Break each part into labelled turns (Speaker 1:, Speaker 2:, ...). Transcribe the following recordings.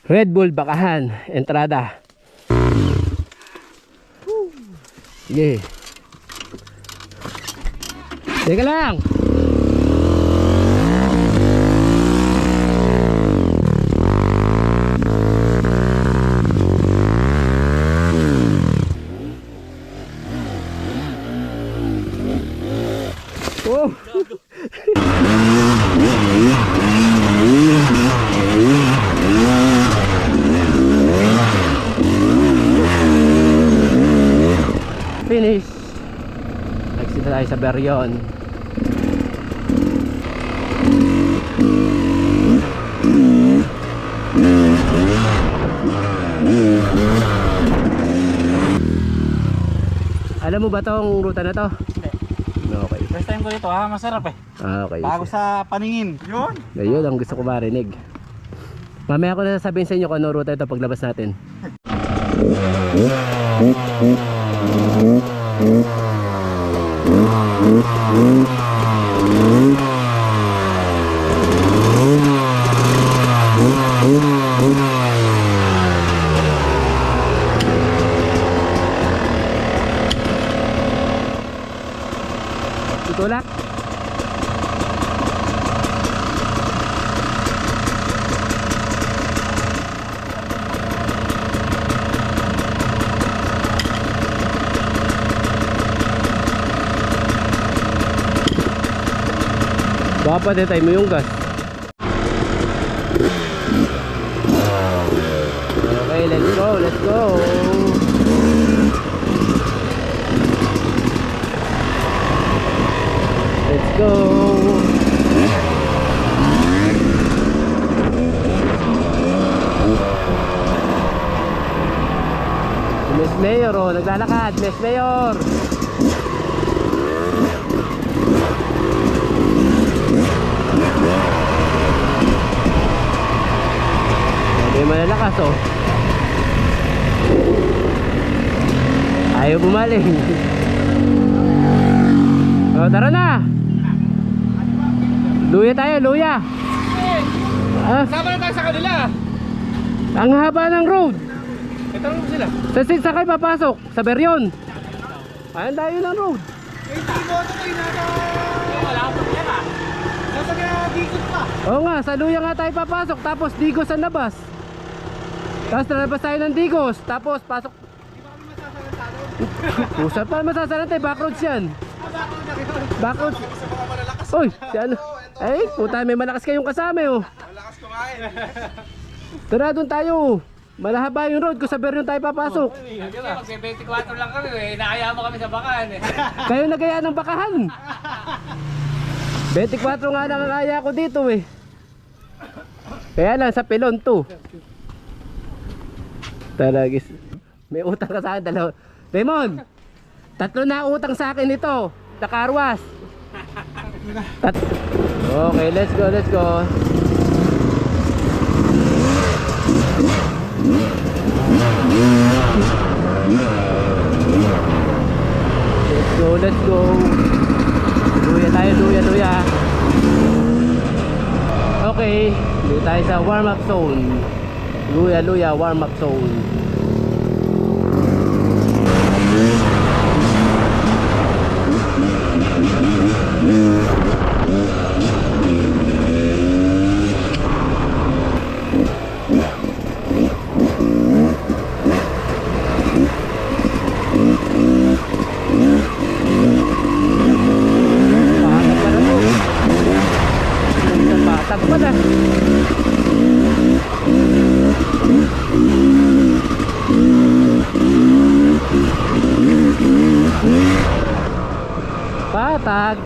Speaker 1: Red Bull Bakahan, entrada. Sige. Teka lang. Oh. Finish. Nagsita tayo sa Beryon. Alam mo ba tong ruta na to? Okay.
Speaker 2: First time ko dito ha, masarap eh.
Speaker 1: Okay.
Speaker 2: Bago sa paningin. Yun.
Speaker 1: Ayun ang gusto ko marinig. Mamaya ko na sasabihin sa inyo kung ano ruta ito paglabas natin. Tutulak. Baka patay mo yung gas. Okay, let's go, let's go. Let's go. Miss Mayor, oh, naglalakad, Miss Mayor. May malalakas oh. Ayaw bumaling. Oh, tara na. Luya tayo, luya.
Speaker 2: Sama na tayo sa kanila.
Speaker 1: Ang haba ng road.
Speaker 2: Ito lang sila.
Speaker 1: Sa sakay papasok sa Beryon. Ayan tayo ng road.
Speaker 2: Wala akong problema. Nasa kaya dikot pa.
Speaker 1: Oo nga, sa luya nga tayo papasok. Tapos Digos ang labas. Tapos lalabas tayo ng Digos. Tapos pasok.
Speaker 2: Di ba kami masasalantado?
Speaker 1: Pusat pa masasalan tayo. Backroads yan. Backroads.
Speaker 2: Sa mga malalakas.
Speaker 1: Uy, si ano? Ay, puta, may malakas kayong kasama oh.
Speaker 2: Malakas kumain.
Speaker 1: Tara, doon tayo. Malahaba yung road kung sa Beryon tayo papasok.
Speaker 2: Mag-24 lang kami eh. Inaaya mo kami sa bakan eh.
Speaker 1: Kayo nagaya ng bakahan. 24 nga lang ang kaya ko dito eh. Kaya lang sa Pelon to. Talagis. May utang ka sa akin dalawa. Raymond, 3 na utang sa akin ito. Sa Carwas. Okay, let's go, let's go. Let's go, let's go. Luya tayo, luya, luya. Okay, dito tayo sa warm-up zone. Luya, luya, warm-up zone. Patag pala. Patag.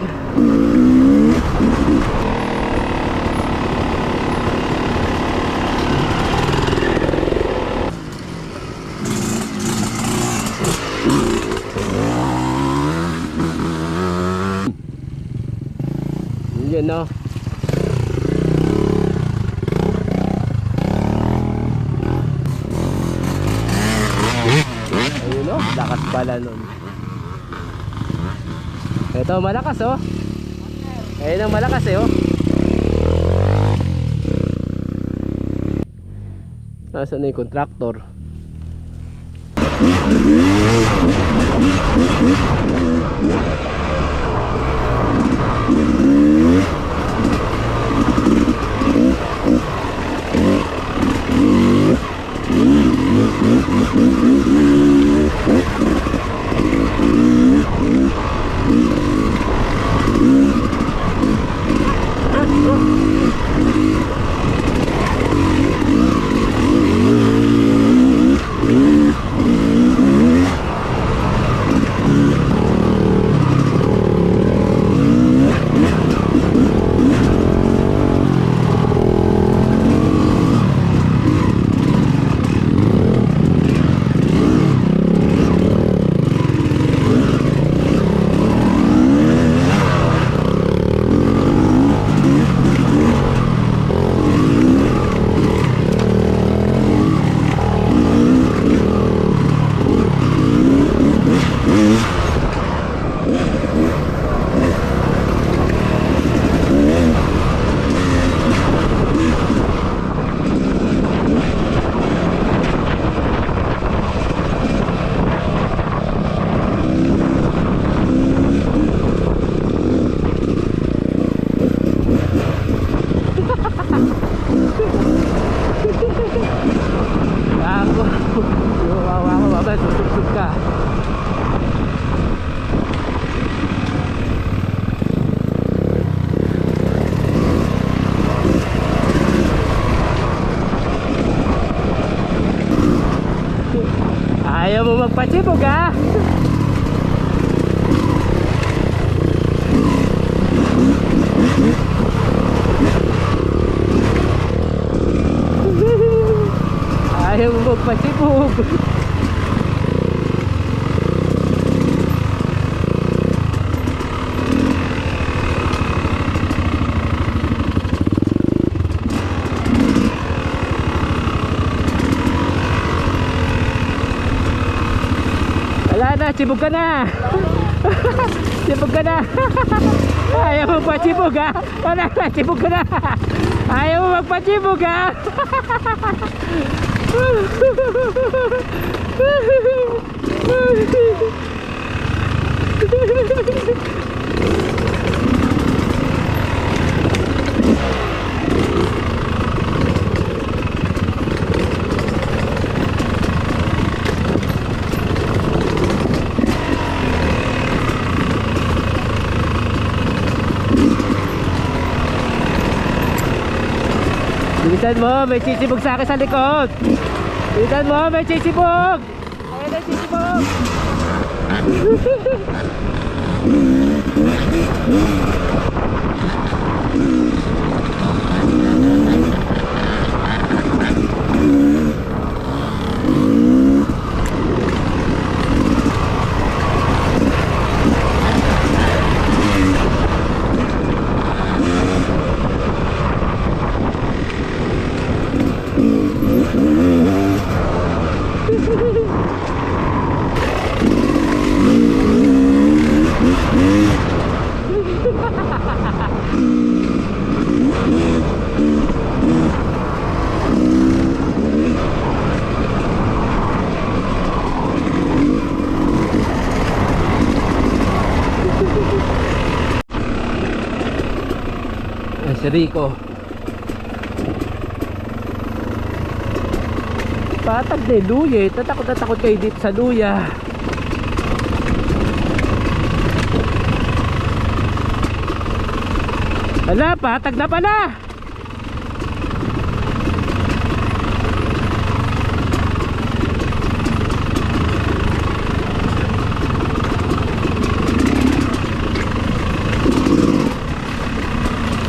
Speaker 1: Yun no. Ayun no, lakas pala nun. Ito malakas oh. Ayun ang malakas eh oh. Nasaan na yung contractor? Ako, yung wawa ko babay, susubsub ka. Ayaw mo magpachibog ha? Ayaw mo magpachibog. Wala na, chibog ka na. Chibog ka na. Ayaw mo magpachibog ha? Wala na, chibog ka na. Ayaw mo magpachibog ha? Bilisan mo, may sisibog sa akin sa likod. Bilisan mo, may sisibog. Ayan na sisibog. Si Rico. Patag na yung luya eh. Tatakot na takot kayo dito sa luya. Hala, patag na pala.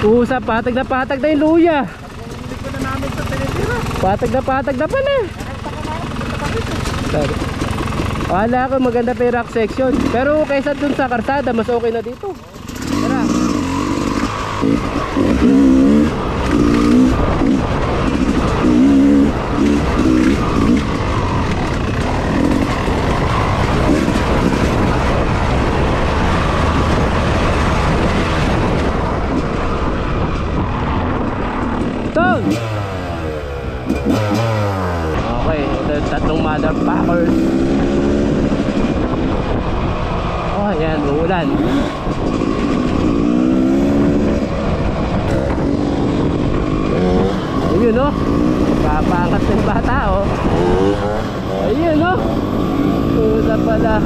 Speaker 1: Pusa, patag na yung luya. Patag na pala. Wala ko maganda pa yung rock section. Pero kaysa dun sa karsada, mas okay na dito. Tara. Tol! tatlong motherfuckers. Oh, ayan, uulan. Ayun, no? Papangat ng bata, oh. Ayun, no? Puta pala.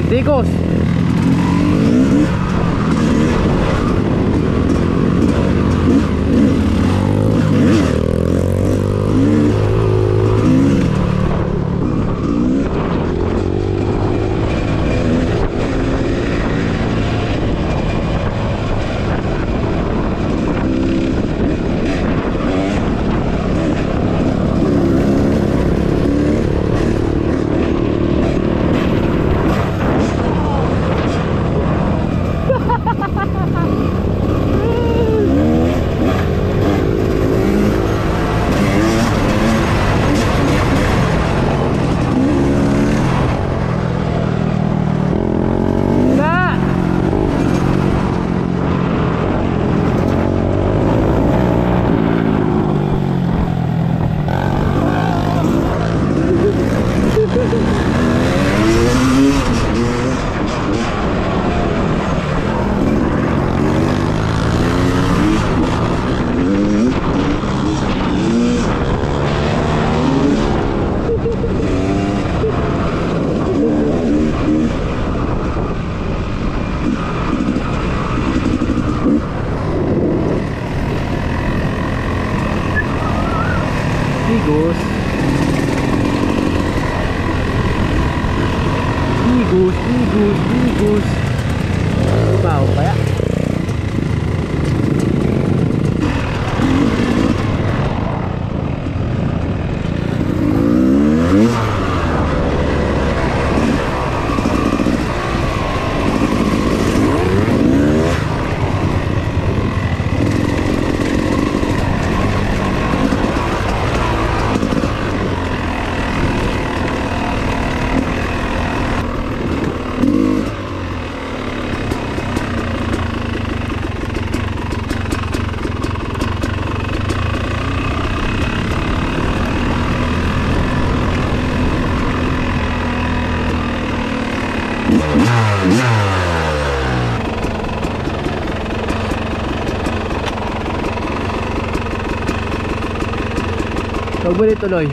Speaker 1: Digos. Digos. Digos, digos, digos. Wow, kaya. Huwag tuloy.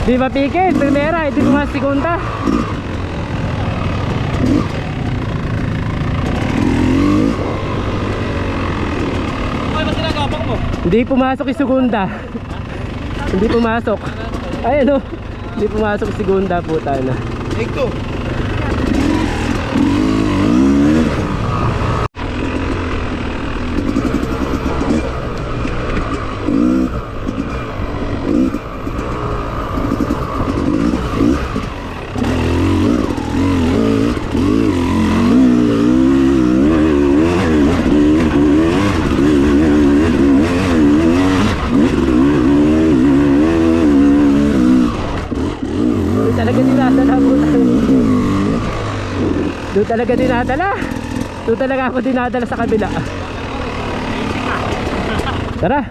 Speaker 1: Di mapikit, primera, hindi pumas segunda.
Speaker 2: Ay, ba't ginagapang mo?
Speaker 1: Hindi pumasok yung segunda. Hindi pumasok. Ay ano, hindi pumasok yung segunda, puta na.
Speaker 2: Ito.
Speaker 1: Talaga nila sa nabutan. talaga dinadala. Doon talaga ako dinadala sa kabila. Tara.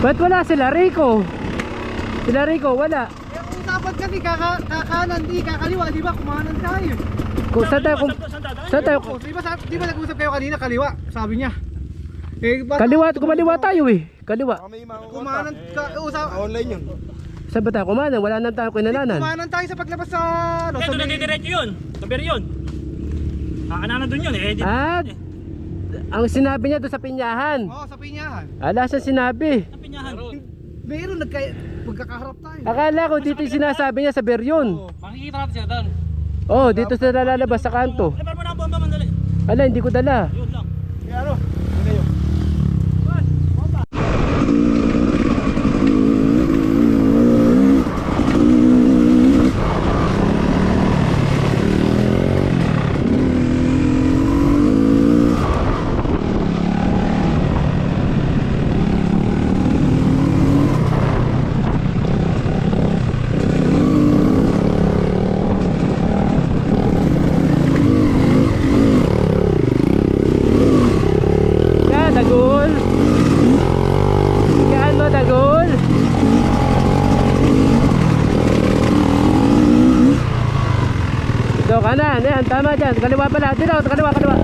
Speaker 1: Ba't wala sila Rico? Sila Rico wala.
Speaker 3: Kung dapat kasi kakanan, di kakaliwa, di ba? Kumanan tayo.
Speaker 1: Kung saan tayo
Speaker 3: Di ba nag-usap kayo kanina, kaliwa? Sabi niya.
Speaker 1: kumaliwa tayo eh. Kaliwa.
Speaker 3: Kumanan ka, usap.
Speaker 4: Online yun.
Speaker 1: Saan ba tayo kumanan? Wala nang tayo kinananan.
Speaker 3: Kumanan tayo sa paglabas sa ano,
Speaker 2: Ito na didiretso yun. Kabir yun. Kakananan dun yun eh.
Speaker 1: Ah, ang sinabi niya doon sa pinyahan.
Speaker 3: Oo, sa pinyahan.
Speaker 1: Ala siya sinabi.
Speaker 2: Pinyahan.
Speaker 3: Meron magkakaharap tayo.
Speaker 1: Akala ko dito yung sinasabi niya sa Beryon.
Speaker 2: Makikita natin siya doon.
Speaker 1: Oh, dito sila lalabas sa kanto.
Speaker 2: Lebar mo na ang bomba mandali.
Speaker 1: Ala, hindi ko dala.
Speaker 2: Yun lang.
Speaker 4: Kaya ano? Hindi yun.
Speaker 1: Yan, Dagol. Yan mo, Dagol. Ito, kanan. Yan, tama dyan. Kaliwa pala. Dito, kaliwa, kaliwa.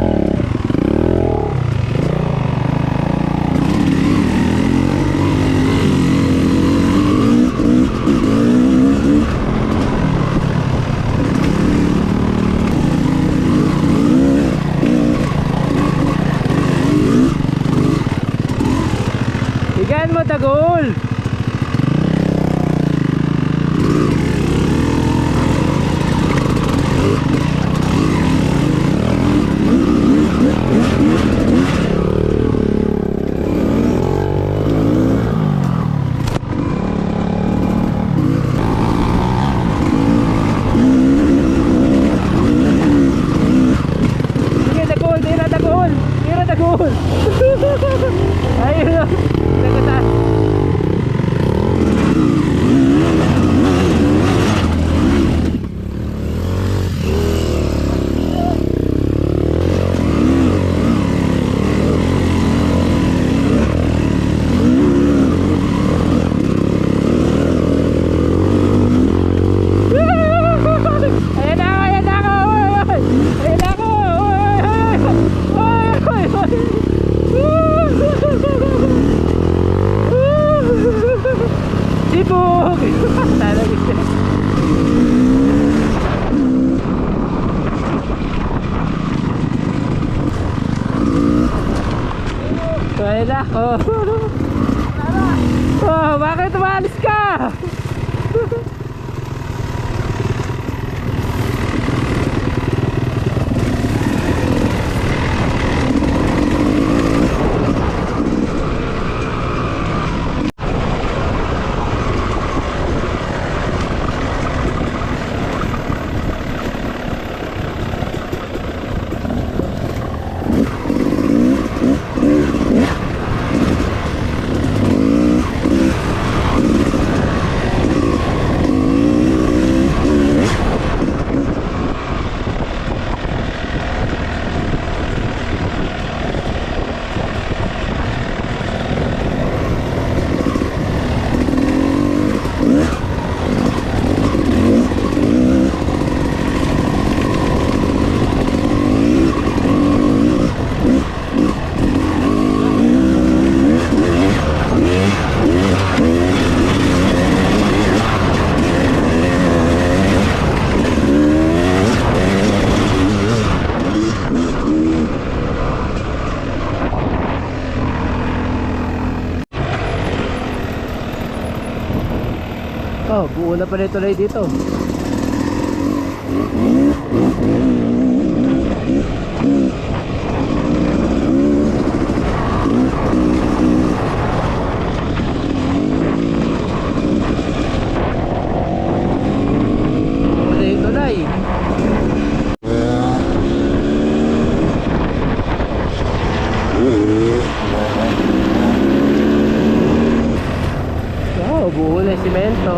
Speaker 1: Higaan mo, Dagol. Sige, Dagol. Tira, Dagol. Tira, Dagol. Ayun na. Nagkata. Ayan na ako, ayan na ako. Ayan na ako. Sibog! Talaga. Ayan na ako. Oh, bakit umalis ka? Muna pa rin tuloy dito. Muna yung tulay. Oh, buo na yung simento.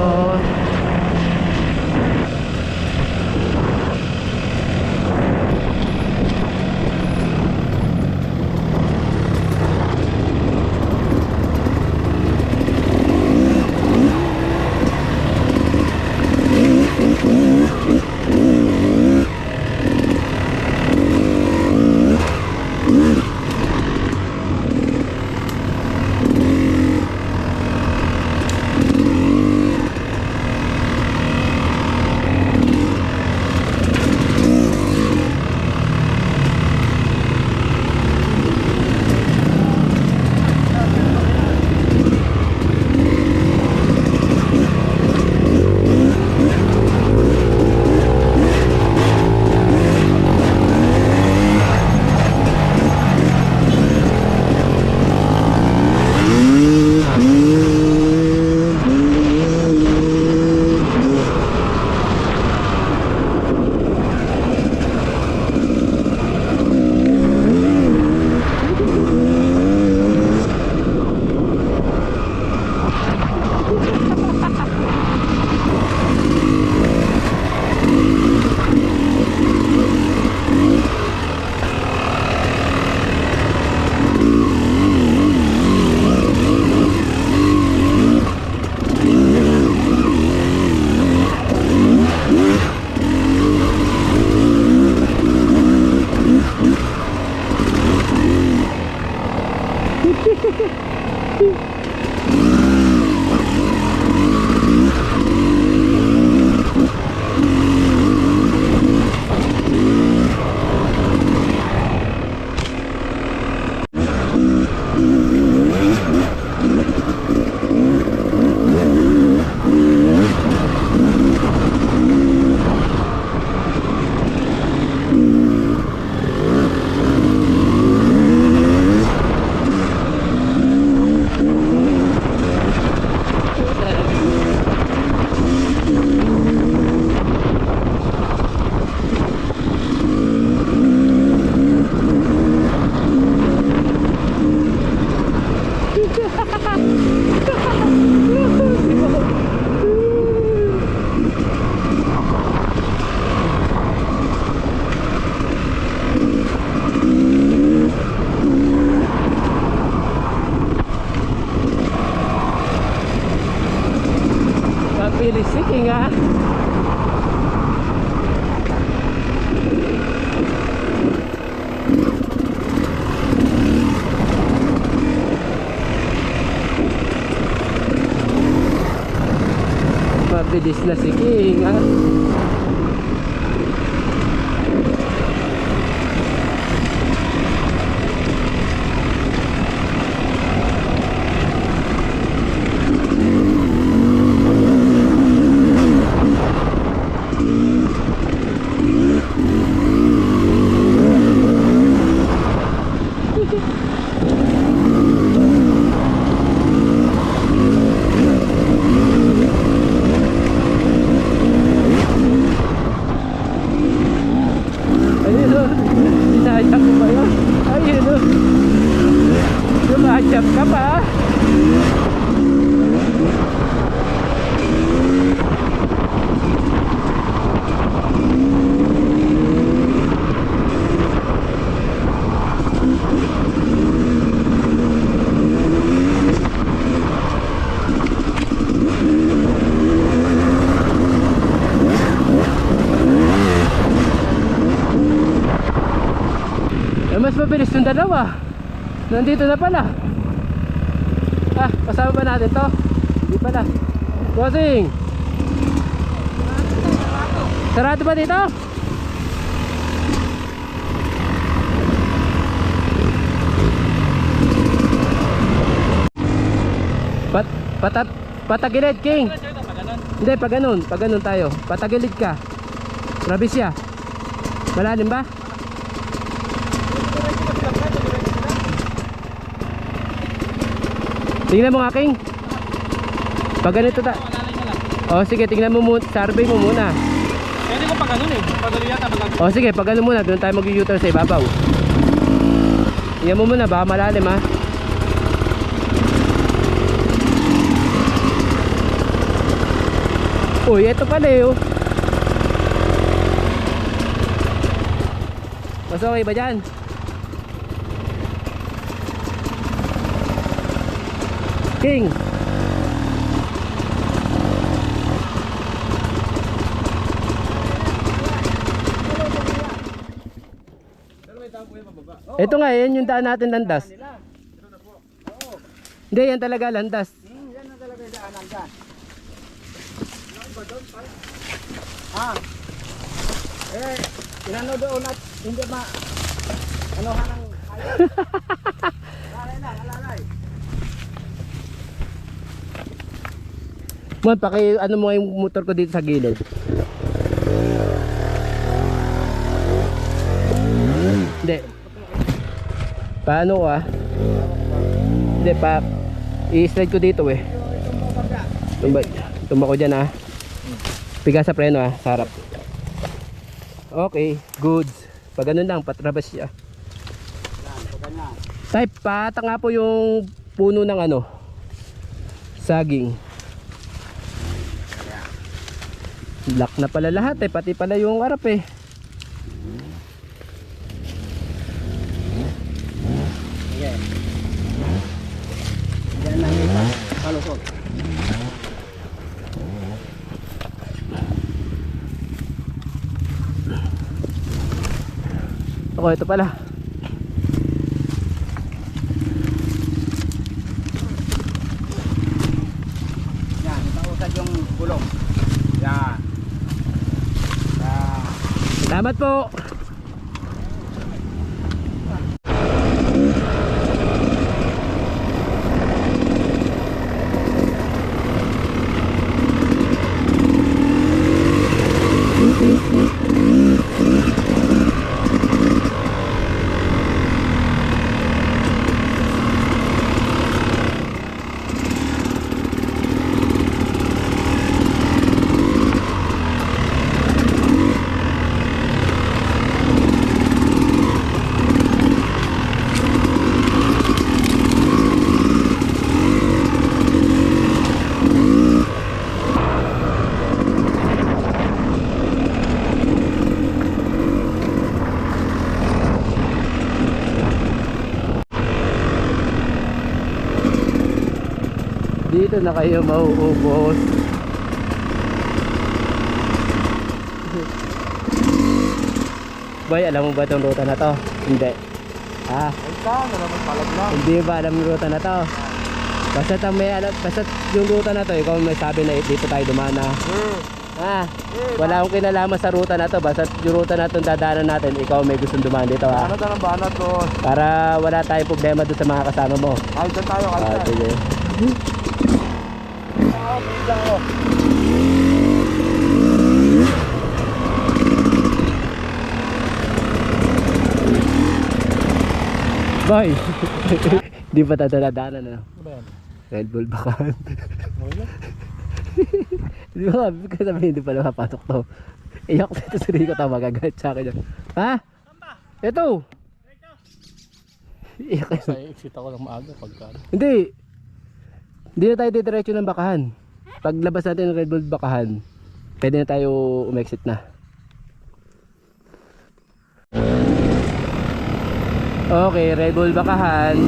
Speaker 1: Sige nga. Mabilis na si King, ha? Jumajab ka pa. Mas mabilis yung dalawa. Nandito na pala. Ah, kasama ba natin to? Hindi pala. Bossing! Sarado ba dito? Patagilid, King. Hindi, pag ganun tayo. Patagilid ka. Rabisya. Malalim ba? Tingnan mo nga, King. Pag ganito ta. Oh, sige, tingnan mo muna. Survey mo muna.
Speaker 2: Pwede ko pag ganun eh. Pag ganun yata mag
Speaker 1: Oh, sige, pag ano muna. Doon tayo mag-u-turn sa ibabaw. Tingnan mo muna. Baka malalim, ha. Uy, eto pala eh, oh. Mas okay ba dyan? King! Ito nga, yan yung daan natin landas. Hindi, yan talaga landas.
Speaker 3: Yan na talaga yung daanan dyan. Inano doon at hindi ma... Ano hanang... Alalay na, alalay.
Speaker 1: Mon, ano mo yung motor ko dito sa gilid. Hindi. Paano ah? Hindi pa. I-slide ko dito eh. Tumba ko dyan ah. Piga sa preno ah, sa harap. Okay, goods. Pag ganun lang, patrabas siya. Type, pata nga po yung puno ng ano, saging. Lock na pala lahat eh, pati pala yung harap eh.
Speaker 3: Yan lang ito. Kalusot.
Speaker 1: Ako, ito pala.
Speaker 3: Yan, ipausad yung gulong. Yan. Yan.
Speaker 1: Salamat po. Dito na kayo mauubos. Boy, alam mo ba itong ruta na to? Hindi. Ah, hindi ba alam yung ruta na to? Basta may alam, basta yung ruta na to, ikaw may sabi na dito tayo dumana. Ah, wala akong kinalaman sa ruta na to. Basta yung ruta na to dadaanan natin, ikaw may gustong dumaan dito ha.
Speaker 3: Ano tayo ng banat doon?
Speaker 1: Para wala tayong problema doon sa mga kasama mo.
Speaker 3: Ay, dyan tayo
Speaker 1: Ah,
Speaker 3: kalita.
Speaker 1: sige.
Speaker 3: Okay lang oh.
Speaker 1: Boy! Di pa tatadaanan ano?
Speaker 3: Ba yan?
Speaker 1: Red Bull Bakan. Di ba kasi sabihin hindi pa nakapasok to. Iyak dito si Rico to, magagalit sa akin yan. Ha? Ito! Iyak yun.
Speaker 2: Ay, exit ako lang maaga pagka.
Speaker 1: Hindi! Hindi na tayo didiretso ng Bakahan. Paglabas natin ng Red Bull Bakahan, pwede na tayo umexit na. Okay, Red Bull Bakahan.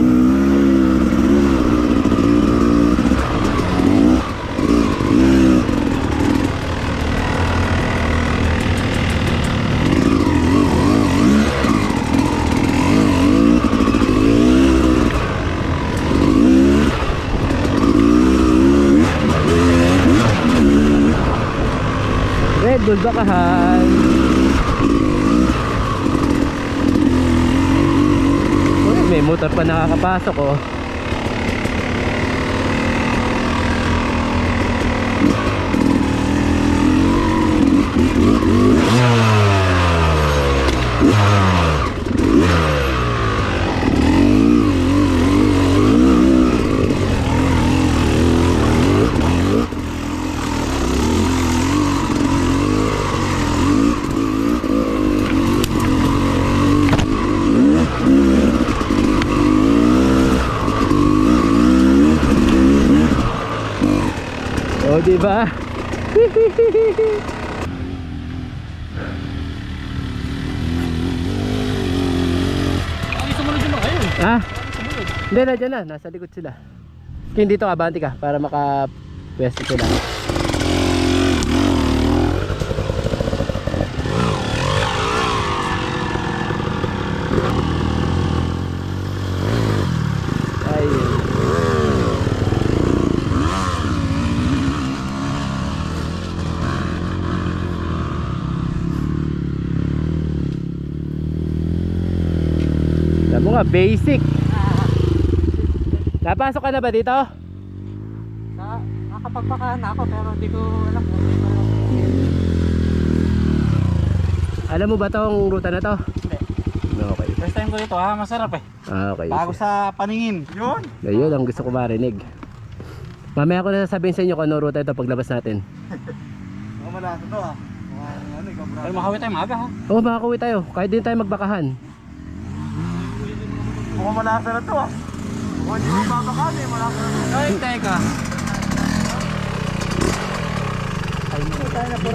Speaker 1: Red Bull Bakahan. Uy, may motor pa nakakapasok oh. O, diba?
Speaker 2: Ay, sumunod yung mga kayo.
Speaker 1: Ha? Hindi na, dyan na. Nasa likod sila. Skin dito, abanti ka para maka-pwesto sila. Ay. Alam mo nga, basic. Napasok ka na ba dito?
Speaker 3: Nakapagpakahan ako pero hindi ko alam kung
Speaker 1: Alam mo ba tong ruta na to?
Speaker 3: Hindi.
Speaker 1: Okay.
Speaker 3: First time ko dito ha, masarap eh.
Speaker 1: Okay.
Speaker 3: Bago sa paningin. Yun.
Speaker 1: Ayun ang gusto ko marinig. Mamaya ko na sasabihin sa inyo kung ano ruta ito paglabas natin.
Speaker 3: Mga malasa to ha. Pero makawi tayo maaga ha.
Speaker 1: Oo, makakuwi tayo. Kahit din tayo magbakahan.
Speaker 3: Mukhang malasa na to ha. Mukhang hindi mo babakahan eh, malasa na to. Ay, teka. Ay,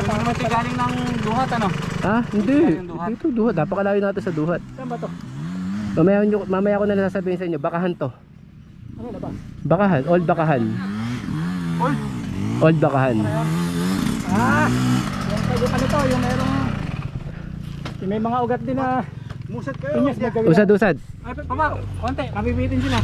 Speaker 3: naman galing ng duhat ano?
Speaker 1: Ha? Hindi.
Speaker 3: Galing Duhat.
Speaker 1: Dito duhat. Napakalayo natin sa duhat.
Speaker 3: Saan ba to?
Speaker 1: Mamaya ko na sasabihin sa inyo. Bakahan to.
Speaker 3: Ano na ba?
Speaker 1: Bakahan. Old bakahan.
Speaker 3: Old?
Speaker 1: Old bakahan.
Speaker 3: Ah! Yung ano to, yung merong may mga ugat din na musad kayo. Pinyas na gawin.
Speaker 1: Usad-usad.
Speaker 3: Ay, papa, konti, mabibitin sila.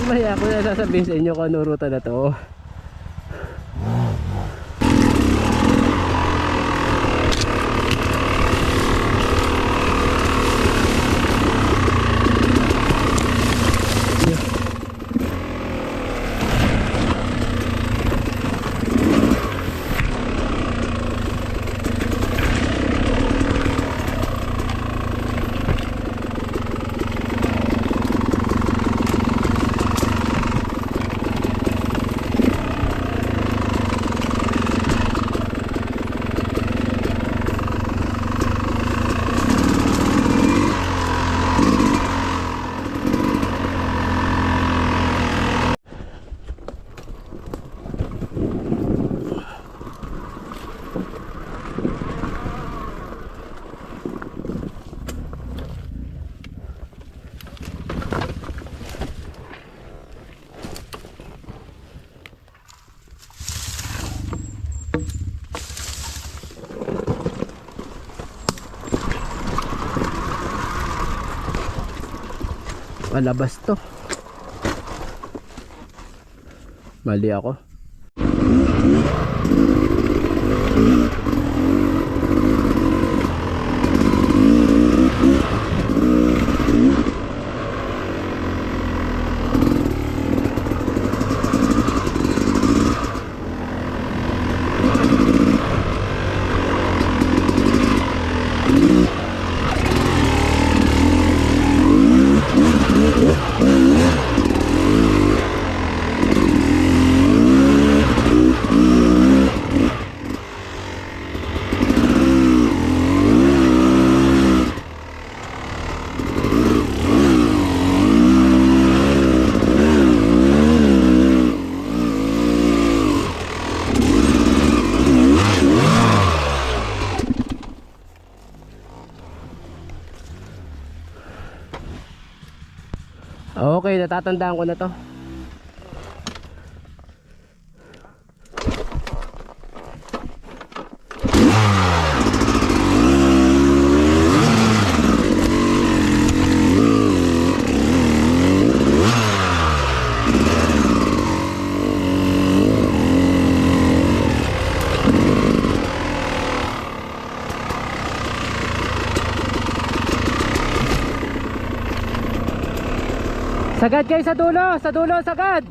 Speaker 1: Mamaya ko na sasabihin sa inyo kung ano ruta na to. Malabas to. Mali ako. Okay, natatandaan ko na to. Sagad kayo sa dulo, sagad.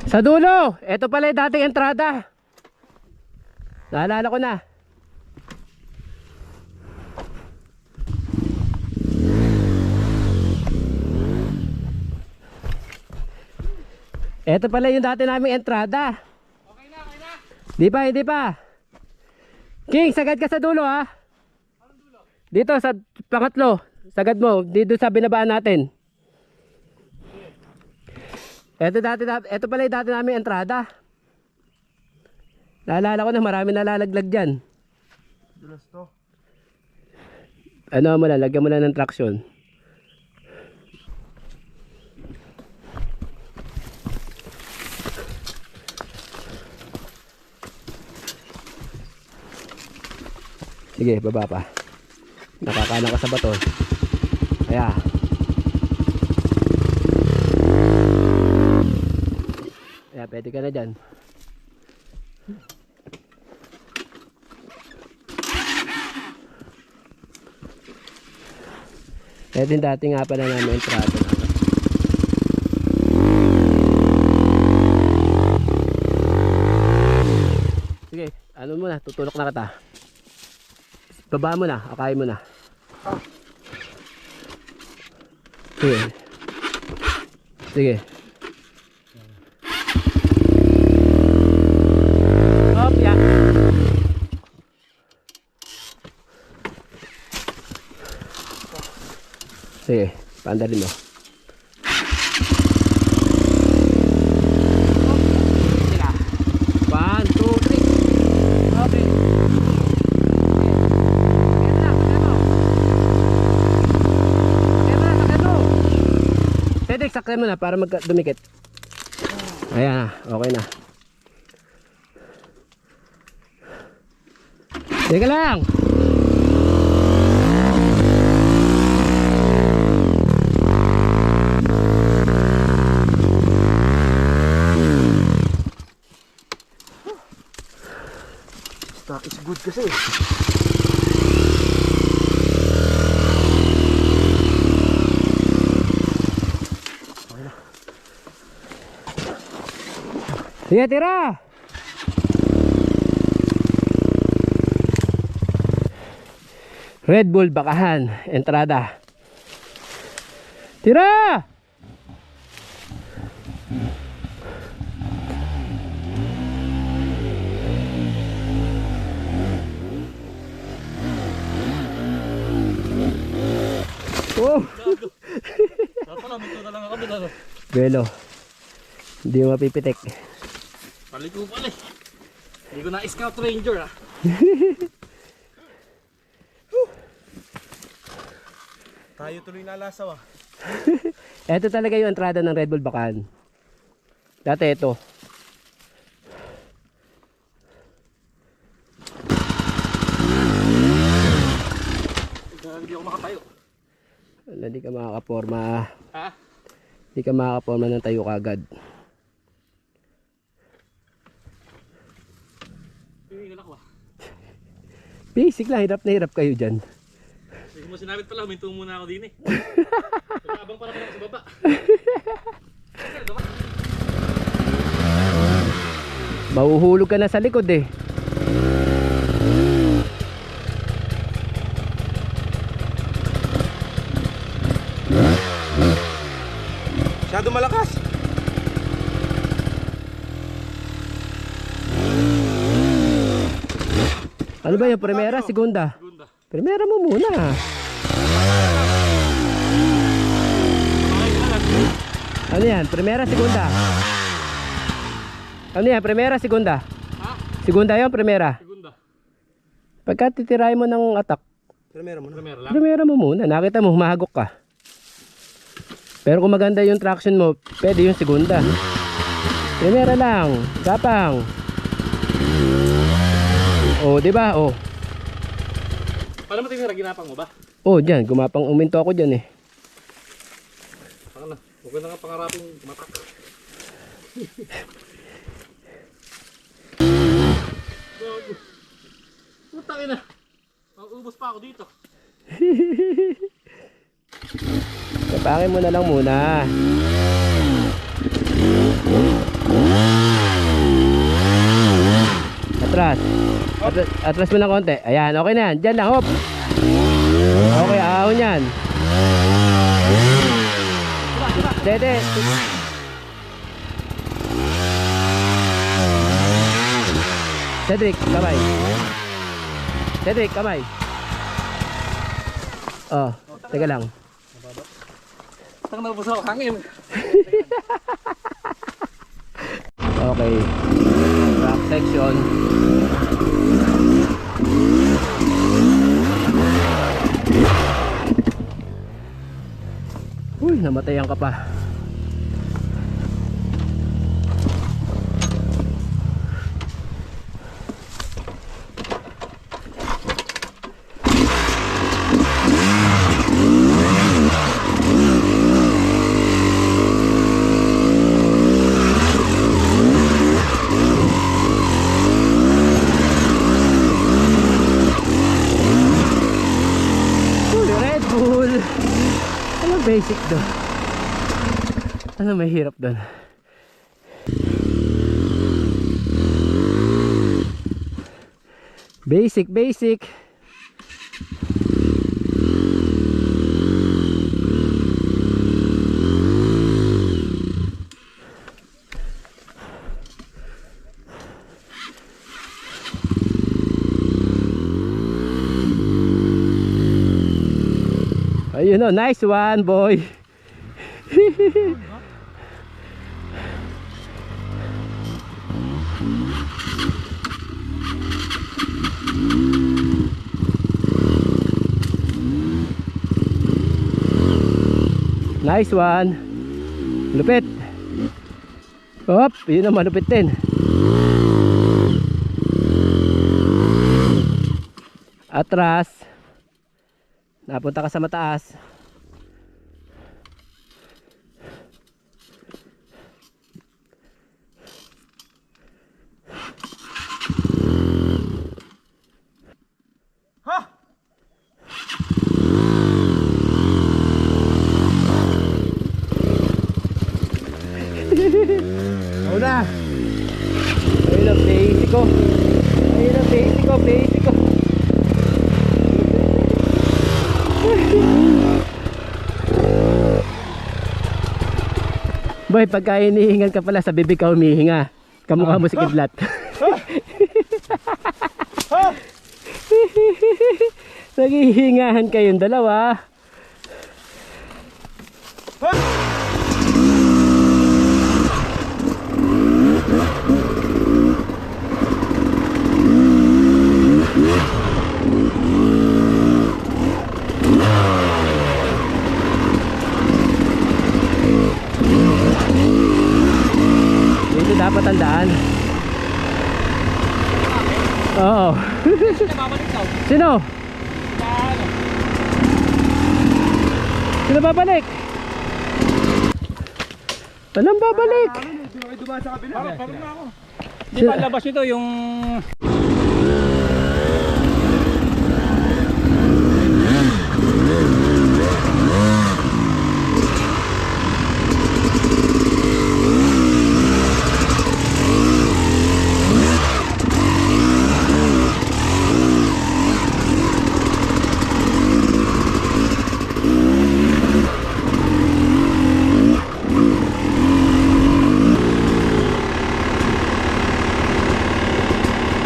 Speaker 1: Sa dulo, ito pala yung dating entrada. Naalala ko na. Ito pala yung dati naming entrada.
Speaker 2: Okay na, okay na.
Speaker 1: Hindi pa. King, sagad ka sa dulo ha. Dito sa pangatlo, sagad mo, dito sa binabaan natin. Ito pala yung dati namin entrada. Naalala ko na marami nalalaglag dyan.
Speaker 3: Dulas to.
Speaker 1: Ano mo na, lagyan mo na ng traction. Sige, baba pa. Nakakana ka sa bato. Kaya pwede ka na dyan. Ito yung dati nga pala namin entrada. Sige, ano muna, tutulok na kita. Baba mo na, akayin mo na. Sige. Sige. Hop, ya. Sige, paandalin mo. Sige. 1, 2, 3. Okay. Dex, sakyan mo na para dumikit. Ayan na, okay na. Teka lang.
Speaker 3: Stock is good kasi.
Speaker 1: Sige, tira! Red Bull Bakahan, entrada. Tira! Oh! Belo. Hindi mo mapipitik.
Speaker 2: Paliko pala eh. Hindi ko na scout ranger ah.
Speaker 3: Tayo tuloy nalasaw ah.
Speaker 1: Ito talaga yung entrada ng Red Bull Bakahan. Dati ito.
Speaker 2: Hindi ako makatayo.
Speaker 1: Wala, di ka makakaporma.
Speaker 2: Ha?
Speaker 1: Di ka makakaporma ng tayo kagad. Basic lang, hirap na hirap kayo dyan.
Speaker 2: Hindi mo sinabit pala, huminto muna ako din eh. Abang para pala sa baba.
Speaker 1: Mahuhulog ka na sa likod eh.
Speaker 3: Masyado malakas.
Speaker 1: Ano ba yung primera, segunda?
Speaker 2: Segunda.
Speaker 1: Primera mo muna. Ano yan? Primera, segunda? Ano yan? Primera, segunda?
Speaker 2: Ha?
Speaker 1: Segunda yun, primera?
Speaker 2: Segunda.
Speaker 1: Pagka titirahin mo ng attack,
Speaker 2: Primera lang.
Speaker 1: Primera mo muna. Nakita mo, humahagok ka. Pero kung maganda yung traction mo, pwede yung segunda. Primera lang. Gapang. Oh, di ba? Oh.
Speaker 2: Paano mo tinira? Ginapang mo ba?
Speaker 1: Oh, diyan. Gumapang uminto ako diyan eh.
Speaker 2: Ano? Huwag na nga pangarapin matak. Putang ina. Mauubos pa ako dito.
Speaker 1: Kapangin mo na lang muna. Atras. Atras mo ng konti. Ayan, okay na yan. Diyan lang, hop. Okay, ahon yan. Dede. Cedric, kamay. Cedric, kamay. Oh, teka lang.
Speaker 2: Tang nabos ako hangin.
Speaker 1: Okay. Track section. Uy, namatayan ka pa. Basic doon. Ano may hirap doon? Basic. Ayun o, nice one boy. Nice one. Lupit. Hop, yun ang malupit din. Atras. Napunta ka sa mataas.
Speaker 3: Ha!
Speaker 1: Una. Ayun ang basic ko. Basic ko. Boy, pagka hinihingan ka pala sa bibig ka humihinga. Kamukha mo si Kidlat. Naghihingahan kayong dalawa. Dito dapat tandaan. Oo. Sino? Sino babalik? Walang babalik.
Speaker 3: Dumaan sa kabila. Parang na ako. Di ba labas ito yung...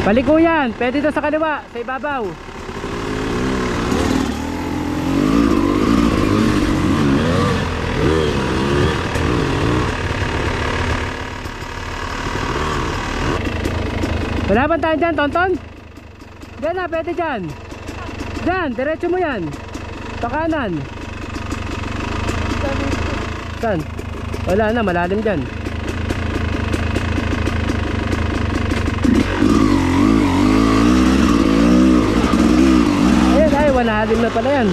Speaker 1: Paliko yan, pwede ito sa kaliwa, sa ibabaw. Wala bang tayo dyan, Tonton? Diyan na, pwede dyan. Diyan, diretso mo yan. Sa kanan. Saan? Wala na, malalim dyan. Ayan, ay, malalim na pala yan.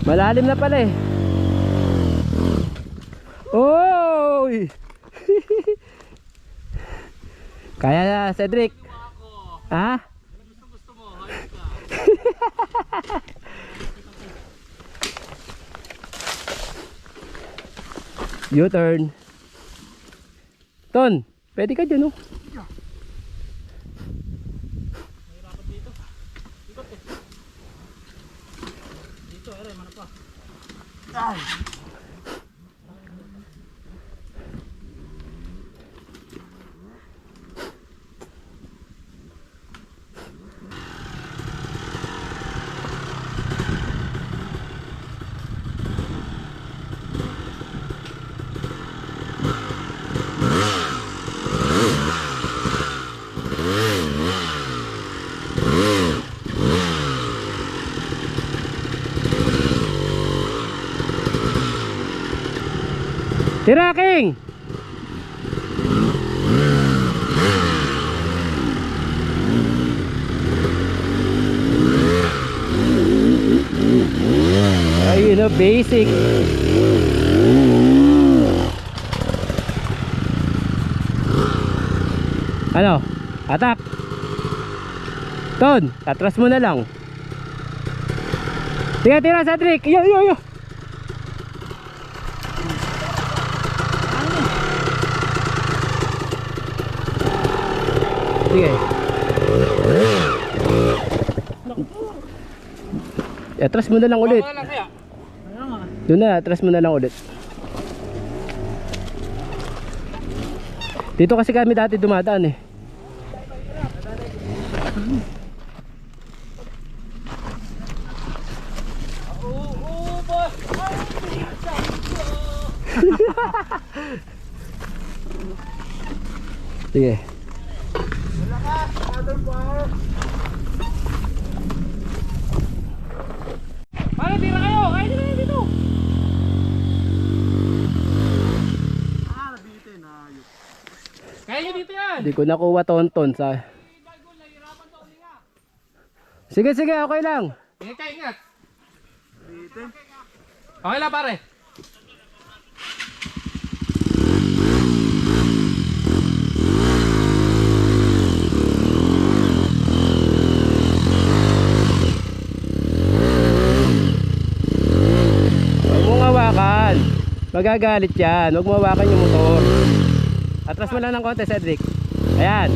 Speaker 1: Malalim na pala eh. Oy! Kaya na, Cedric. Ha?
Speaker 2: Gusto mo, hayop ka.
Speaker 1: U-turn. Ton, pwede ka dyan, oh. Tira, King! Ayun na, basic. Ano? Atak! Ton, atras mo na lang. Tira, tira, Cedric! Iyo, iyo, iyo! Sige. Atras mo na lang ulit. Doon na, atras mo na lang ulit. Dito kasi kami dati dumadaan eh. Sige.
Speaker 2: Pare, tira kayo! Kaya nyo na yun dito! Kaya nyo dito yan!
Speaker 1: Hindi ko nakuha tonton sa... Sige, sige, okay lang.
Speaker 2: Ingat ka, ingat! Okay lang, pare!
Speaker 1: Huwag mong hawakan. Magagalit yan. Huwag mo hawakan yung motor. Atras mo lang ng konti, Cedric. Ayan.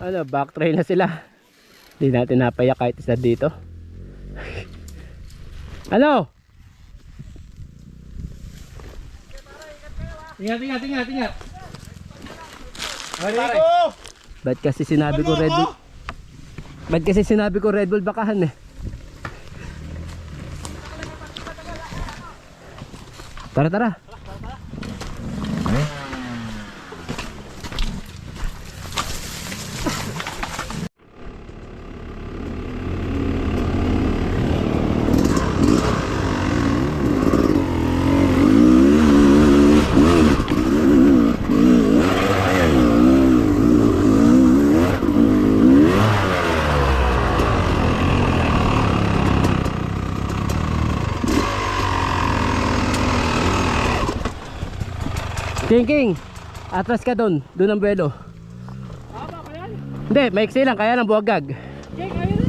Speaker 1: Ano, back trail na sila. Hindi natin napayak kahit isa dito. Ano?
Speaker 2: Ingat, ingat, ingat, ingat!
Speaker 1: Ba't kasi sinabi ko Red Bull? Ba't kasi sinabi ko Red Bull bakahan eh? Tara, tara. King, atras ka doon ang buwelo.
Speaker 3: Tama ba yan?
Speaker 1: Hindi, maiksi lang, kaya ng buwagag.
Speaker 3: Jake, ayun na!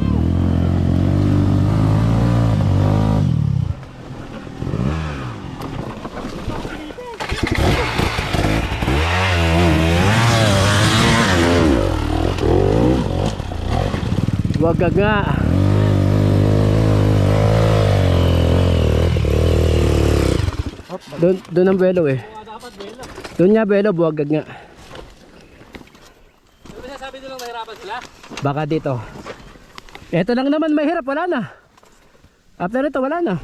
Speaker 1: Buwagag nga. Doon ang buwelo eh.
Speaker 2: Dapat buwelo.
Speaker 1: Doon nga buwelo, buwagag nga.
Speaker 2: Ano ba sabi nilang mahirapan sila?
Speaker 1: Baka dito. Ito lang naman mahirap, wala na. After ito, wala na.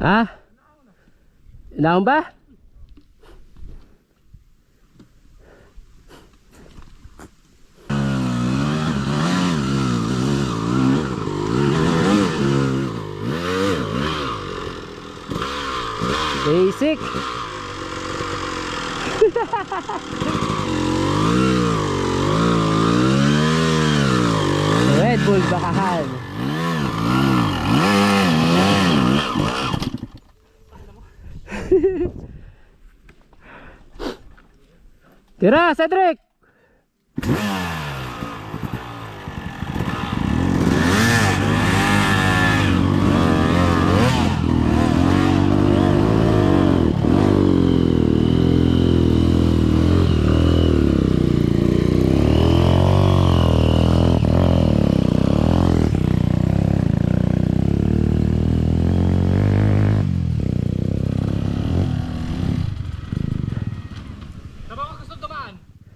Speaker 1: Ha? Inaon ba? Basic. Red Bull Bakahan. Tira, Cedric!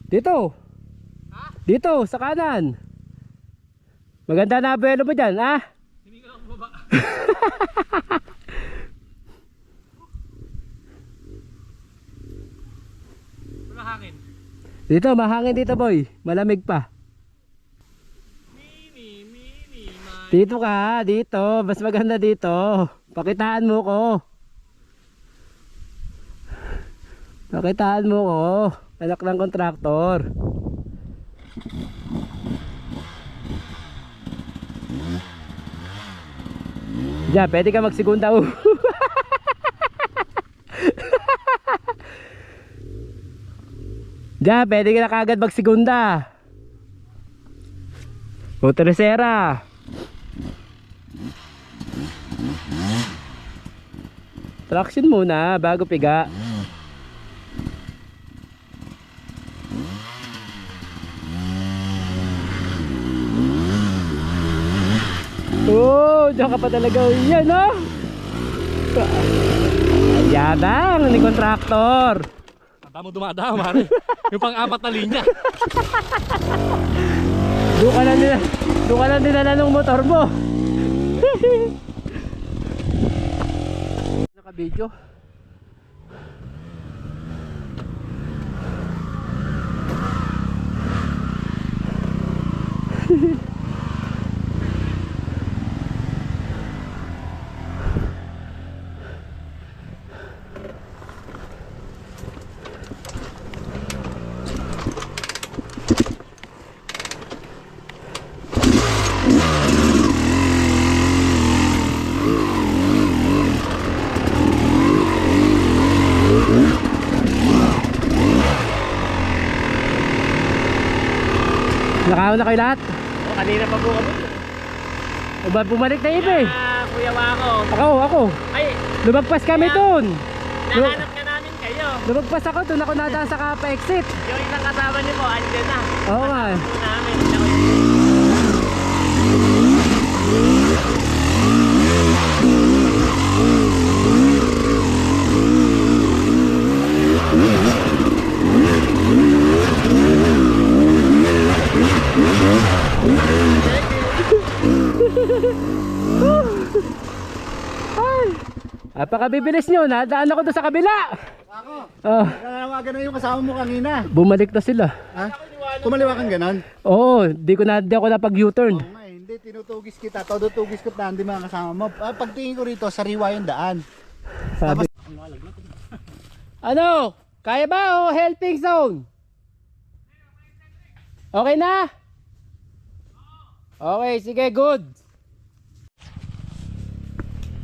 Speaker 1: Dito.
Speaker 2: Ha?
Speaker 1: Dito, sa kanan. Maganda na buwelo mo dyan, ha?
Speaker 2: Hindi ka lang bumaba. Wala hangin.
Speaker 1: Dito, mahangin dito, boy. Malamig pa.
Speaker 2: Mini,
Speaker 1: Dito ka, dito. Mas maganda dito. Pakitaan mo ko. Pakitaan mo ko. Anak ng kontraktor. Diyan, pwede ka magsigunda. Diyan, pwede ka na kagad magsigunda. O tercera. Traction muna bago piga. Oh, diyan ka pa talaga. Yan, no? Yabang ni kontraktor.
Speaker 2: Tanda mo dumadaan, mare. Yung pang-apat na linya.
Speaker 1: Doon ka lang dinala ng motor mo. Naka-video. Nakaon na kayo lahat?
Speaker 2: O, kanina pa po kami.
Speaker 1: O ba bumalik na iba eh?
Speaker 2: Kuya Wako.
Speaker 1: Ako.
Speaker 2: Ay,
Speaker 1: Lumagpas kami dun.
Speaker 2: nahanap ka namin kayo.
Speaker 1: Lumagpas ako dun, ako nadaan sa kapa-exit.
Speaker 2: Yung isang kasama niyo po, andyan na.
Speaker 1: Oo nga.
Speaker 2: Ito namin.
Speaker 1: Apakabibilis nyo, nadaan ako doon sa kabila.
Speaker 3: Ako,
Speaker 1: Oh,
Speaker 3: nanawagan na yung kasama mo kanina.
Speaker 1: bumalik na sila.
Speaker 3: Ha? Kumaliwa kang ganon?
Speaker 1: Oo, di ako napag U-turn.
Speaker 3: Oo nga eh, hindi, tinutugis kita. Todo tugis ko na, hindi mga kasama mo. Pagtingin ko rito, sariwa yung daan.
Speaker 1: Sabi. Ano? Kaya ba o helping zone? Okay na? Okay, sige, good.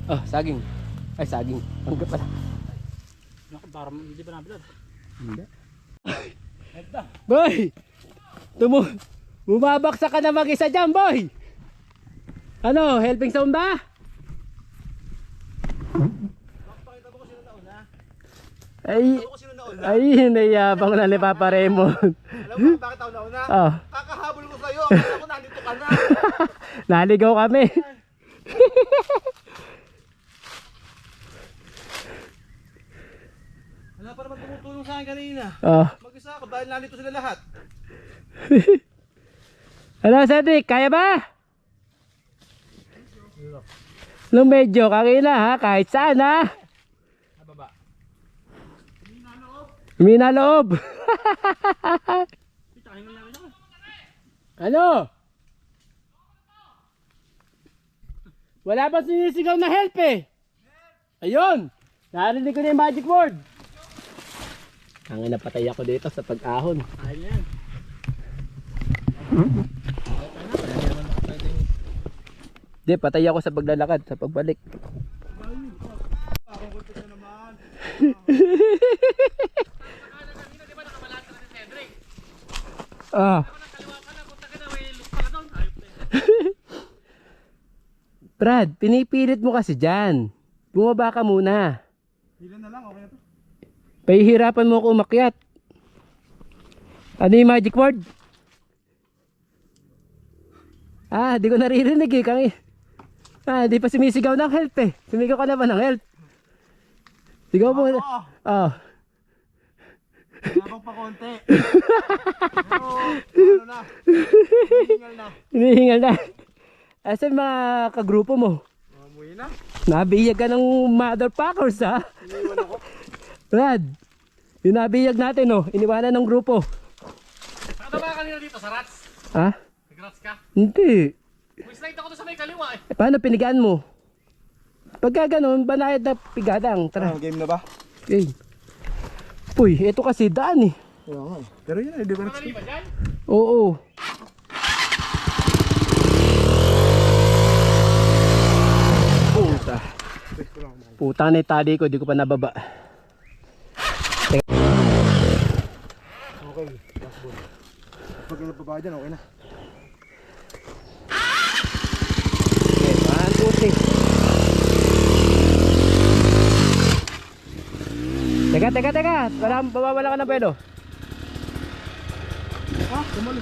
Speaker 1: Oh, saging. Ay, saging. Panggap pala.
Speaker 2: Naku, parang hindi ba nabilad?
Speaker 1: Hindi.
Speaker 2: Ito.
Speaker 1: Boy! Bumabaksak ka na mag-isa dyan, boy! Ano, helping sound ba? Ay, nayabang na ni Papa Raymond.
Speaker 3: Alam mo bakit ako nauna?
Speaker 1: Oh.
Speaker 3: Kakahabol ko sa'yo. Akala ko nandito ka na.
Speaker 1: Naligaw kami.
Speaker 3: Wala pa naman tumutulong sa akin kanina.
Speaker 1: Oh.
Speaker 3: Mag-isa ako dahil nandito sila lahat.
Speaker 1: Ano, Cedric? Kaya ba? Nung medyo kakina ha, kahit saan ha.
Speaker 3: Nababa.
Speaker 1: Mina loob. Ano? Wala pa sinisigaw na help eh. Ayun. Narinig ko na yung magic word. Ang napatay ako dito sa pag-ahon.
Speaker 3: Ayan.
Speaker 1: Di, patay ako sa paglalakad, sa pagbalik.
Speaker 3: Ako gusto na naman.
Speaker 1: Ah. Brad, pinipilit mo kasi dyan. Bumaba ka muna.
Speaker 3: Hila na lang, okay na to.
Speaker 1: Pahihirapan mo ako umakyat. Ano yung magic word? Ah, di ko naririnig eh. Di pa sumisigaw ng help eh. Sumigaw ka naman ng help. Sigaw mo. Oh.
Speaker 3: Nabang pa konti. Pero, ano na. Hinihingal na.
Speaker 1: Hinihingal na. Asan mga kagrupo mo?
Speaker 3: Mamuhi na.
Speaker 1: Nabiyag ka ng motherfuckers ha?
Speaker 3: Iniwan ako.
Speaker 1: Brad, yung nabiyag natin oh. Iniwanan ng grupo.
Speaker 2: Nakatama ka kanina dito sa rats.
Speaker 1: Ha?
Speaker 2: Nag-rats ka.
Speaker 1: Hindi.
Speaker 2: May slide ako doon sa may kaliwa eh.
Speaker 1: Paano pinigaan mo? Pagka ganun, banayad na pigadang. Tara.
Speaker 3: Game na ba?
Speaker 1: Okay. Uy, ito kasi daan eh.
Speaker 3: Oo nga. Pero yun ay, di ba
Speaker 2: Madali ba dyan?
Speaker 1: Oo. Puta. Puta na yung tali ko, di ko pa nababa.
Speaker 3: Okay, last ball. Pag nababa dyan, okay na.
Speaker 1: Okay, 1, 2, 3. Teka. Babawala ka ng pelo.
Speaker 3: Ha? Tumali.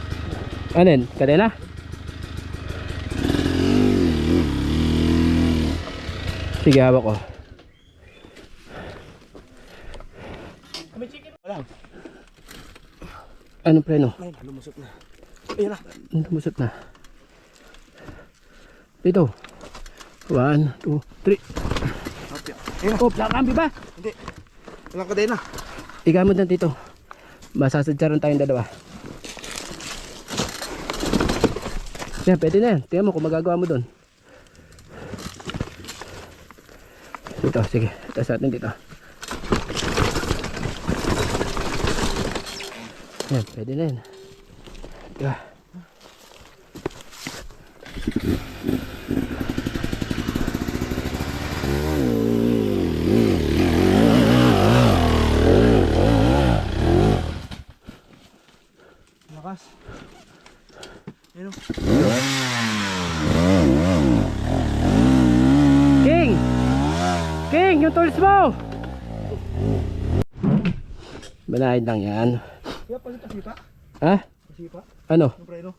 Speaker 1: Ano yun? Kadena? Sige, hawak ko.
Speaker 3: Wala.
Speaker 1: Anong preno?
Speaker 3: Ay, lumusot na. Ayun na.
Speaker 1: Lumusot na. Dito. 1, 2, 3.
Speaker 3: Okay. Ayun na.
Speaker 1: Oh, plakambi ba?
Speaker 3: Hindi. Walang kadena.
Speaker 1: Igamod na dito. Masasadyaran tayong dalawa. Yan, pwede na yan. Tingnan mo kung magagawa mo doon. Dito, sige. Ito sa atin dito. Yan, pwede na yan. Diba?
Speaker 3: Lakas. Ayun o.
Speaker 1: King, yung tools mo! Banayad lang yan.
Speaker 3: Kaya pasipa?
Speaker 1: Ha?
Speaker 3: Pasipa?
Speaker 1: Ano?
Speaker 3: Yung preno?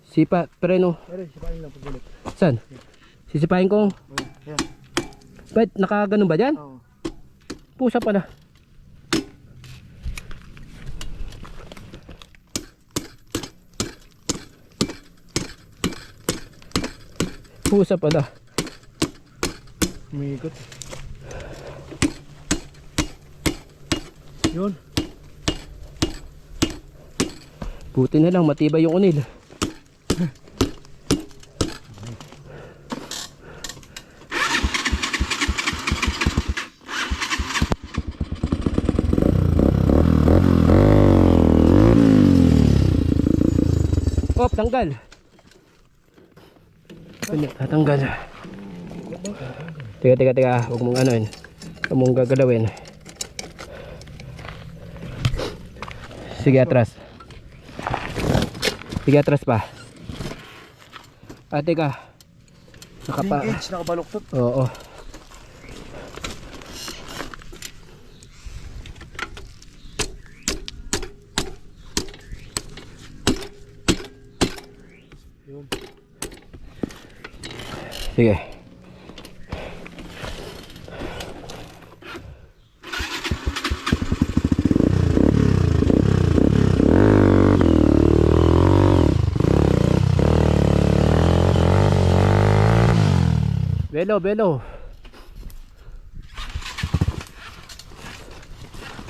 Speaker 1: Sipa, preno.
Speaker 3: Pero sipain lang pagbalik.
Speaker 1: Saan? Sisipahin ko.
Speaker 3: Ayan.
Speaker 1: Ba't nakaganon ba dyan?
Speaker 3: Oo.
Speaker 1: Pusa pala. Pusa pala.
Speaker 3: Umiikot. Yun.
Speaker 1: Buti na lang, matibay yung unil. Op, tanggal. Ano, tatanggal. Teka. Huwag mong ano yun. Huwag mong gagalawin. Sige, atras. Sige, atras pa. Ate ka.
Speaker 3: Nakabaluktot.
Speaker 1: Oo. Sige. Belo.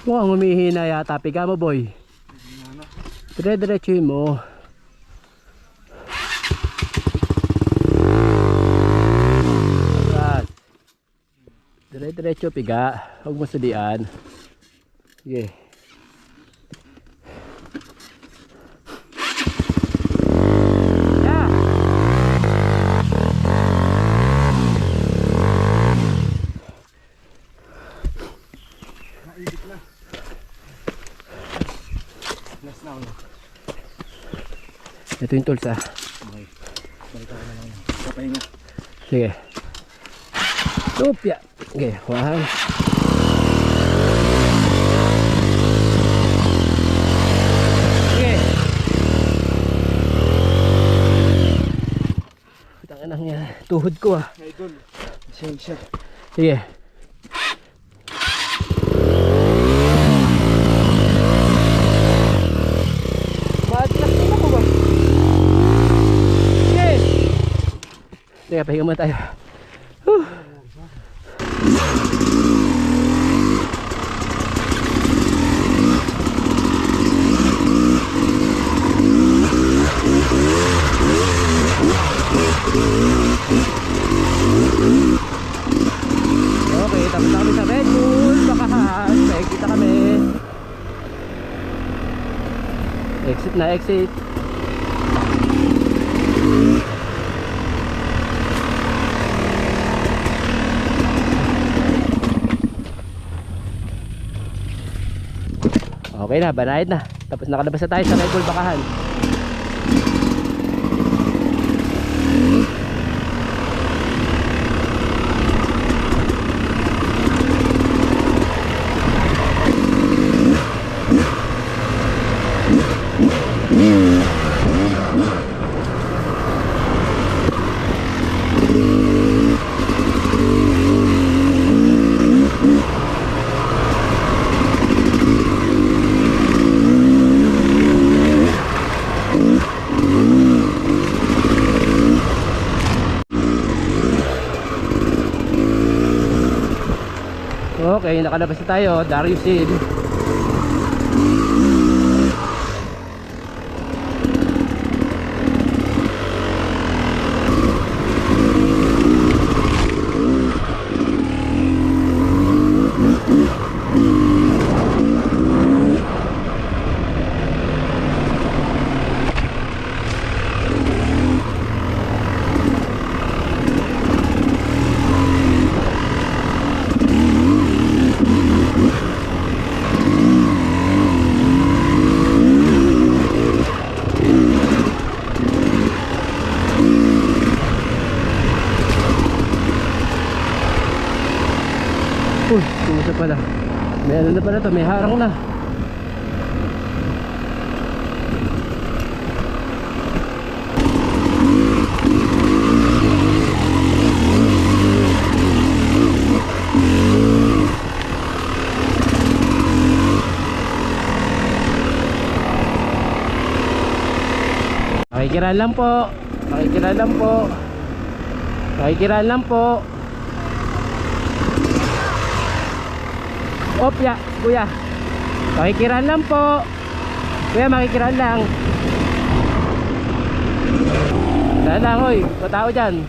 Speaker 1: Mukhang humihina yata. Piga mo, boy. Dire-diretsuhin mo. Atras. Dire-diretso, piga. Huwag mo sudian. Sige. Ito yung tools
Speaker 3: Okay. Balik ako na lang. Kapahinga.
Speaker 1: Sige. Tupya. Okay, wahan. Sige. Tangan yan. Tuhod ko
Speaker 3: Idol. Siya.
Speaker 1: Sige. Teka, pahinga muna tayo. Okay, tapos na kami sa Red Bull. Bakahan. Kita kami. Exit na, exit. Okay na, banayad na. Tapos nakalabas na tayo sa Red Bull Bakahan. Okay, nakalabas na tayo, Darius Hill. Uy, kumusta pala. May ano na pala to, may harang na. Pakikiraan lang po. Pakikiraan lang po. Pakikiraan lang po. Opya, kuya. Makikiraan lang po. Kuya, makikiraan lang. Daan lang, oy. Patao dyan.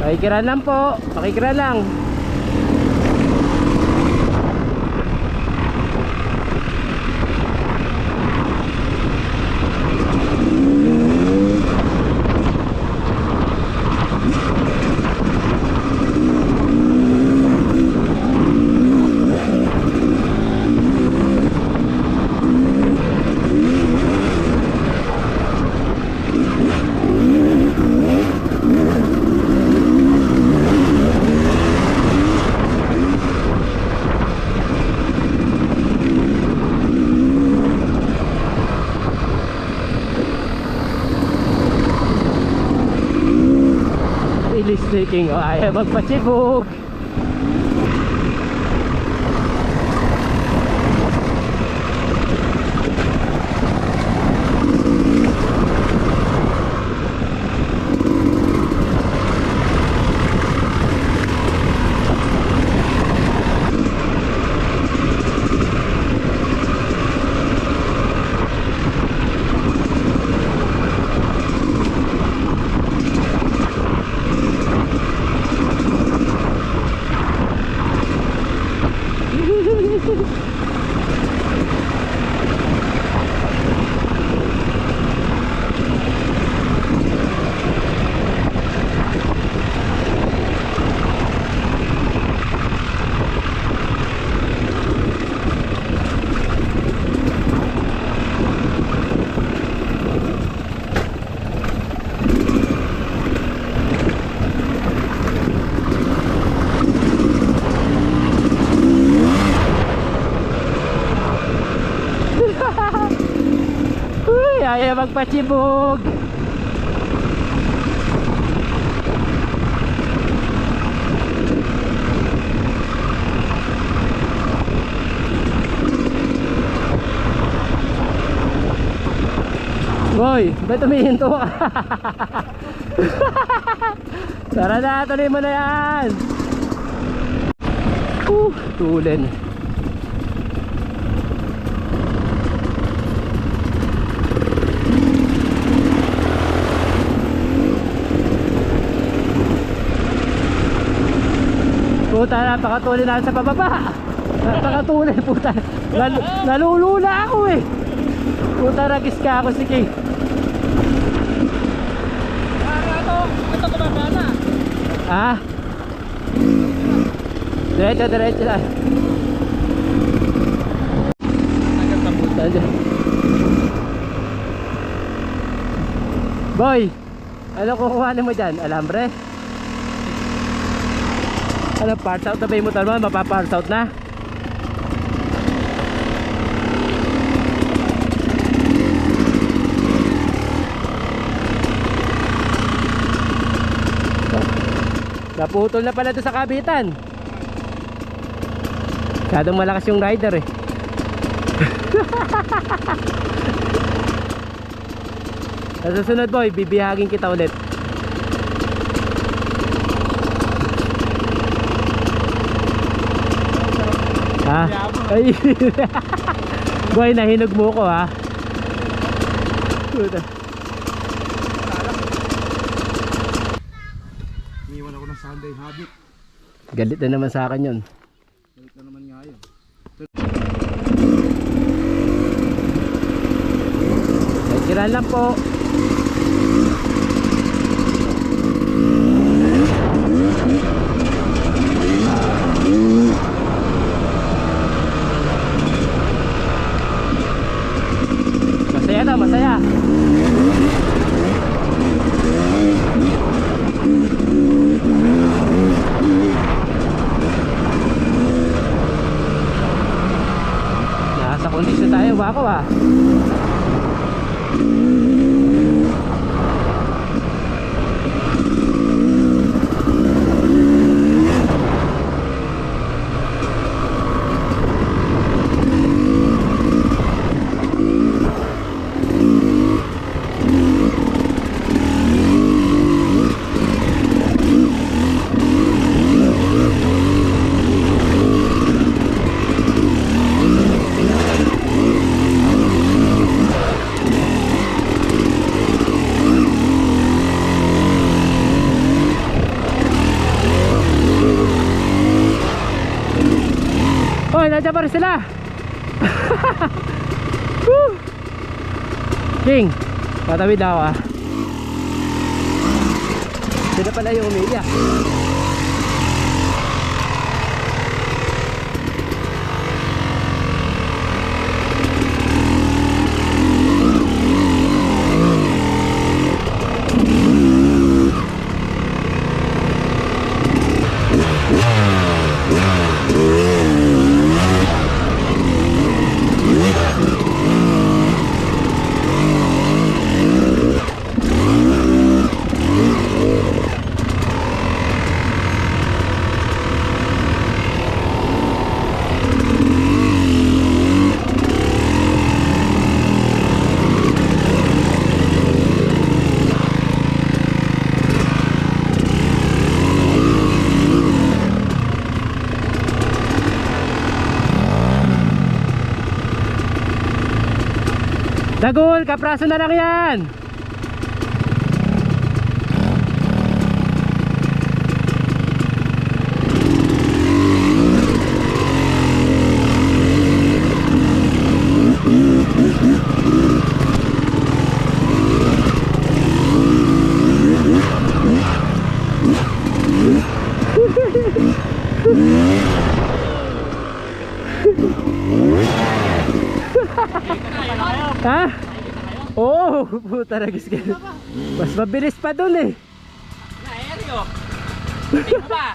Speaker 1: Makikiraan lang po. Makikiraan lang. Si King, oh, ayaw magpachibog. Uy, ayaw magpachibog. Boy, ba't tumihinto ka? Tara na, tuloy mo na yan. Tulen. Puta, napakatuloy na sa pababa. Napakatuloy, puta. Nalulula ako eh. Puta, ragis ka ako, sige.
Speaker 3: Ito kumagana.
Speaker 1: Ah? Diretso, diretso lang. Puta dyan. Boy, ano kukuhanin mo dyan? Alambre? Ano, parts out na ba yung motor mo? Mapa-parts out na? Naputol na pala doon sa kabitan. Masyadong malakas yung rider eh. Sa susunod boy, bibihagin kita ulit. Ha? Ay. Boy, nahinog mo ko ha. Puta.
Speaker 3: Iniwan ako ng Sunday habit.
Speaker 1: Galit na naman sa akin yun.
Speaker 3: Galit na naman nga yun.
Speaker 1: Kiran lang po. Masaya daw, masaya. Nasa kondisyon tayo, bako ah. Hoy, nandiyan pa rin sila. King, patawid ako ah. Sila pala yung umiiyak. Dagul, kapraso na lang yan. Ha? Oo, puta nagis ka. Mas mabilis pa dun eh.
Speaker 2: Aereo. Hindi mo ba?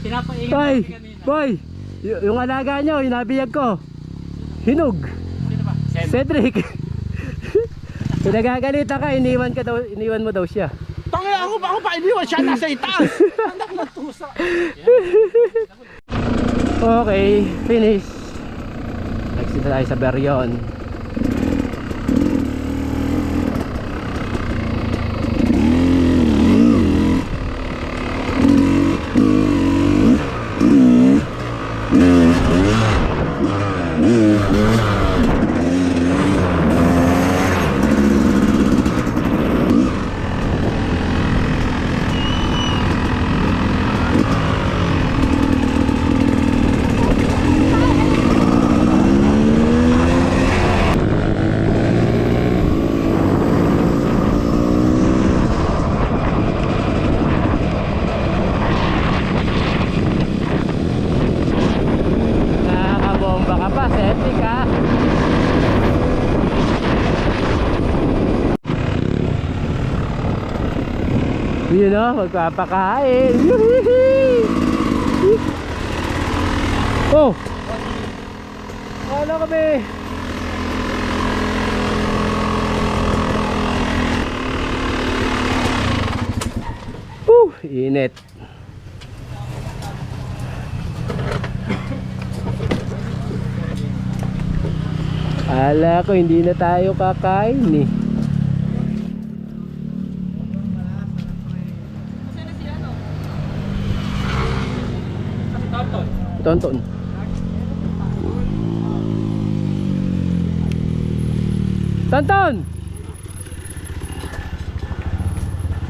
Speaker 2: Pinapaiingat
Speaker 1: Boy,
Speaker 2: kami kanina.
Speaker 1: boy, yung alaga nyo, yung nabiyag ko. Hinog.
Speaker 2: Sino ba?
Speaker 1: Cedric. Pinagagalitan ka, iniwan mo daw siya.
Speaker 3: Tangina ako pa iniwan siya nasa itaas. Anak ng tusa.
Speaker 1: Okay, finish. Exit na tayo sa Berion. Nakakabomba ka pa, Cedric ha. Yun o, magpapakain. Oh! Wala kami. Init. Ala ko hindi na tayo kakain eh. Tonton. Tonton.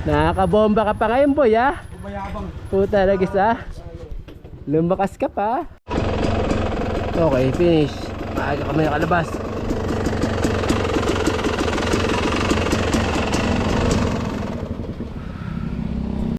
Speaker 1: Nakakabomba ka pa ngayon boy ha.
Speaker 3: Bumayabang.
Speaker 1: Puta nagis ha. Lumakas ka pa. Okay, finish. Maaga kami nakalabas.